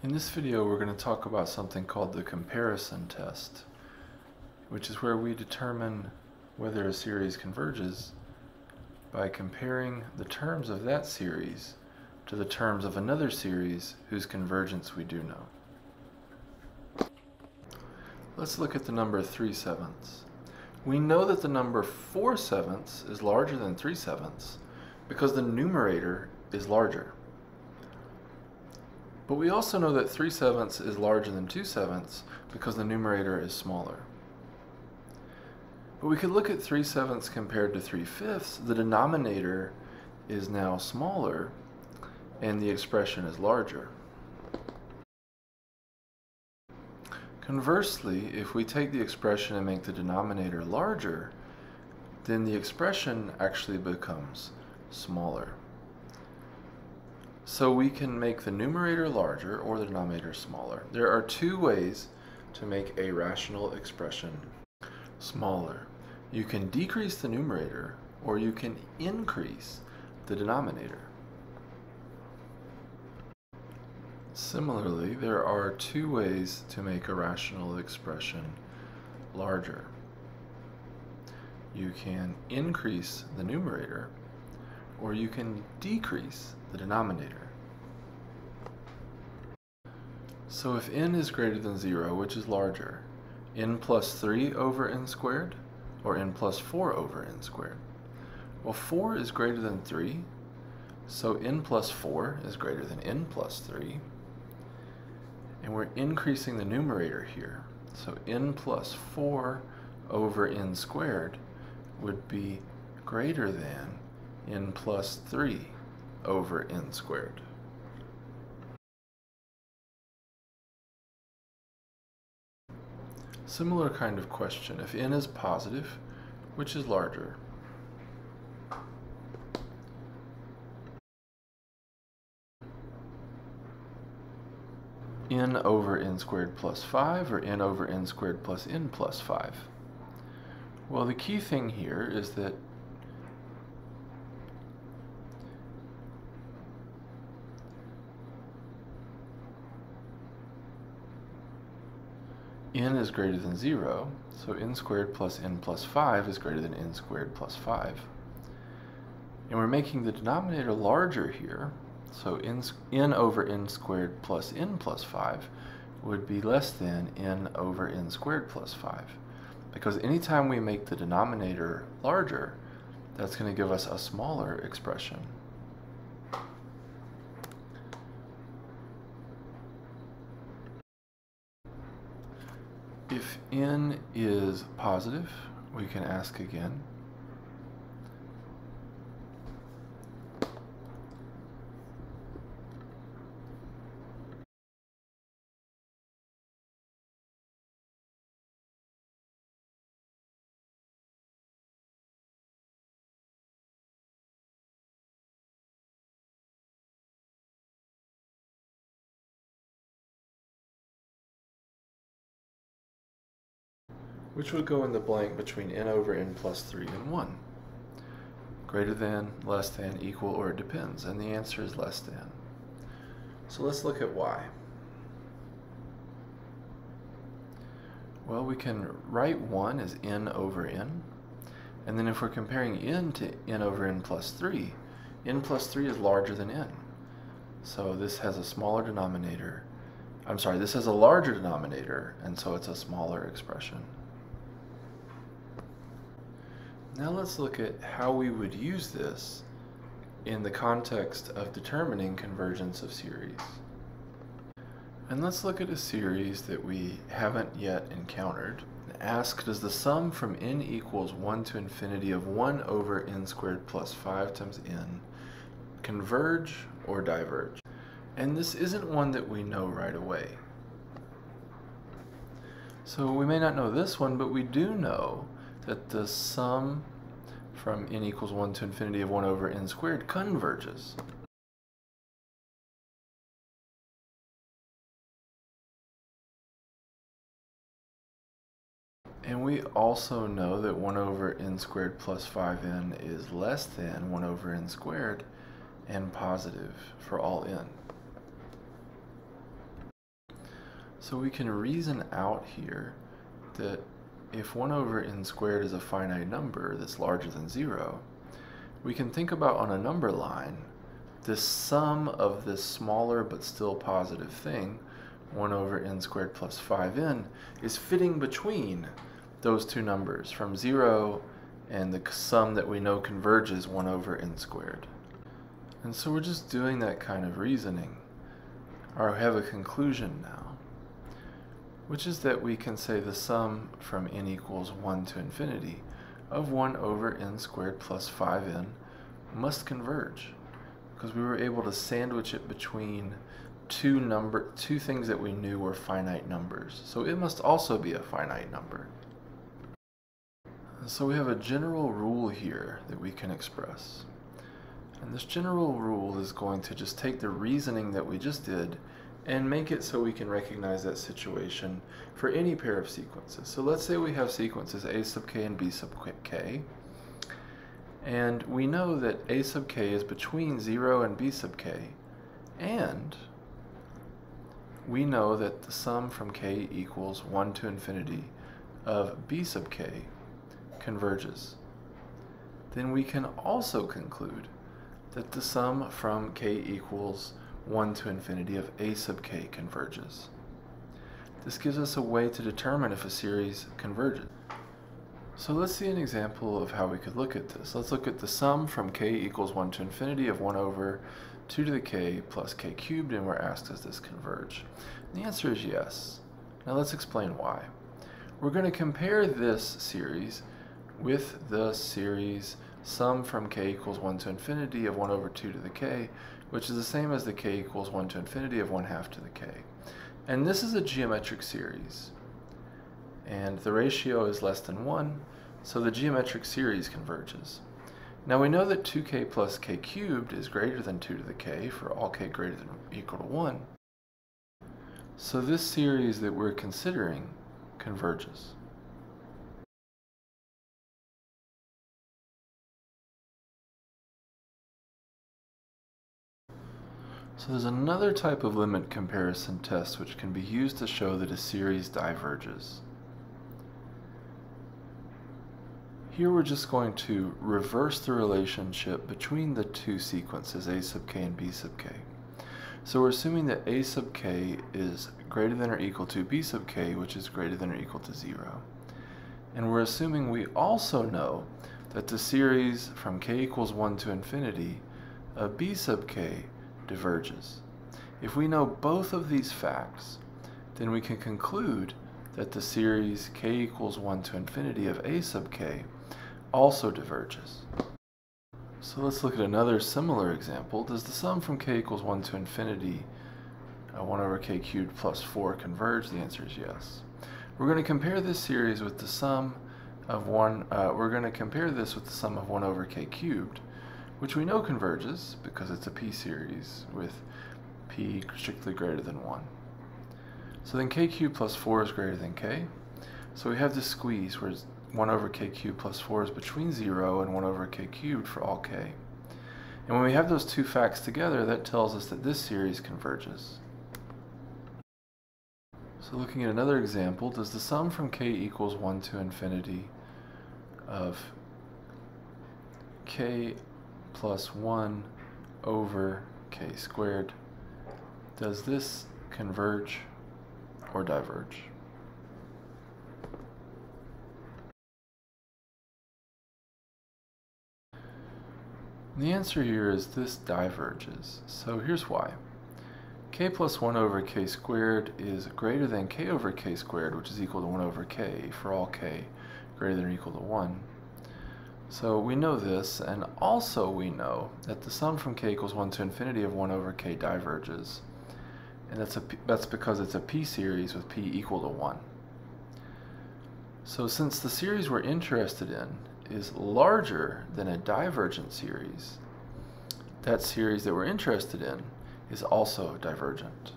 In this video, we're going to talk about something called the comparison test, which is where we determine whether a series converges by comparing the terms of that series to the terms of another series whose convergence we do know. Let's look at the number 3/7. We know that the number 4/7 is larger than 3/7 because the numerator is larger. But we also know that 3/7 is larger than 2/7 because the numerator is smaller. But we could look at 3/7 compared to 3/5. The denominator is now smaller and the expression is larger. Conversely, if we take the expression and make the denominator larger, then the expression actually becomes smaller. So we can make the numerator larger or the denominator smaller. There are two ways to make a rational expression smaller. You can decrease the numerator or you can increase the denominator. Similarly, there are two ways to make a rational expression larger. You can increase the numerator or you can decrease the denominator. So if n is greater than 0, which is larger, n plus 3 over n squared or n plus 4 over n squared? Well, 4 is greater than 3, so n plus 4 is greater than n plus 3. And we're increasing the numerator here. So n plus 4 over n squared would be greater than n plus 3 over n squared. Similar kind of question. If n is positive, which is larger? N over n squared plus 5 or n over n squared plus n plus 5? Well, the key thing here is that n is greater than 0, so n squared plus n plus 5 is greater than n squared plus 5. And we're making the denominator larger here, so n over n squared plus n plus 5 would be less than n over n squared plus 5. Because anytime we make the denominator larger, that's going to give us a smaller expression. If n is positive, we can ask again. Which would go in the blank between n over n plus 3 and 1. Greater than, less than, equal, or it depends. And the answer is less than. So let's look at why. Well, we can write 1 as n over n. And then if we're comparing n to n over n plus 3, n plus 3 is larger than n. So this has a smaller denominator. I'm sorry, this has a larger denominator, and so it's a smaller expression. Now let's look at how we would use this in the context of determining convergence of series. And let's look at a series that we haven't yet encountered. Ask, does the sum from n equals 1 to infinity of 1 over n squared plus 5 times n converge or diverge? And this isn't one that we know right away. So we may not know this one, but we do know that the sum from n equals 1 to infinity of 1 over n squared converges. And we also know that 1 over n squared plus 5n is less than 1 over n squared and positive for all n. So we can reason out here that if 1 over n squared is a finite number that's larger than 0, we can think about on a number line this sum of this smaller but still positive thing, 1 over n squared plus 5n, is fitting between those two numbers from 0 and the sum that we know converges 1 over n squared. And so we're just doing that kind of reasoning, or have a conclusion now, which is that we can say the sum from n equals 1 to infinity of 1 over n squared plus 5n must converge, because we were able to sandwich it between two things that we knew were finite numbers. So it must also be a finite number. So we have a general rule here that we can express. And this general rule is going to just take the reasoning that we just did and make it so we can recognize that situation for any pair of sequences. So let's say we have sequences a sub k and b sub k, and we know that a sub k is between 0 and b sub k, and we know that the sum from k equals 1 to infinity of b sub k converges. Then we can also conclude that the sum from k equals 1 to infinity of a sub k converges. This gives us a way to determine if a series converges. So let's see an example of how we could look at this. Let's look at the sum from k equals 1 to infinity of 1 over 2 to the k plus k cubed, and we're asked, does this converge? And the answer is yes. Now let's explain why. We're going to compare this series with the series sum from k equals 1 to infinity of 1 over 2 to the k, which is the same as the k equals 1 to infinity of 1/2 to the k. And this is a geometric series, and the ratio is less than 1, so the geometric series converges. Now we know that 2k plus k cubed is greater than 2 to the k for all k greater than or equal to 1. So this series that we're considering converges. So there's another type of limit comparison test which can be used to show that a series diverges. Here we're just going to reverse the relationship between the two sequences a sub k and b sub k. So we're assuming that a sub k is greater than or equal to b sub k, which is greater than or equal to 0. And we're assuming we also know that the series from k equals 1 to infinity of b sub k diverges. If we know both of these facts, then we can conclude that the series k equals 1 to infinity of a sub k also diverges. So let's look at another similar example. Does the sum from k equals 1 to infinity 1 over k cubed plus 4 converge? The answer is yes. We're going to compare this series with the sum of 1 over k cubed, which we know converges because it's a p series with p strictly greater than 1. So then k cubed plus 4 is greater than k. So we have this squeeze where 1 over k cubed plus 4 is between 0 and 1 over k cubed for all k. And when we have those two facts together, that tells us that this series converges. So looking at another example, does the sum from k equals 1 to infinity of k plus 1 over k squared, does this converge or diverge? And the answer here is this diverges. So here's why. K plus 1 over k squared is greater than k over k squared, which is equal to 1 over k for all k greater than or equal to 1. So we know this, and also we know that the sum from k equals 1 to infinity of 1 over k diverges. And that's because it's a p series with p equal to 1. So since the series we're interested in is larger than a divergent series, that series that we're interested in is also divergent.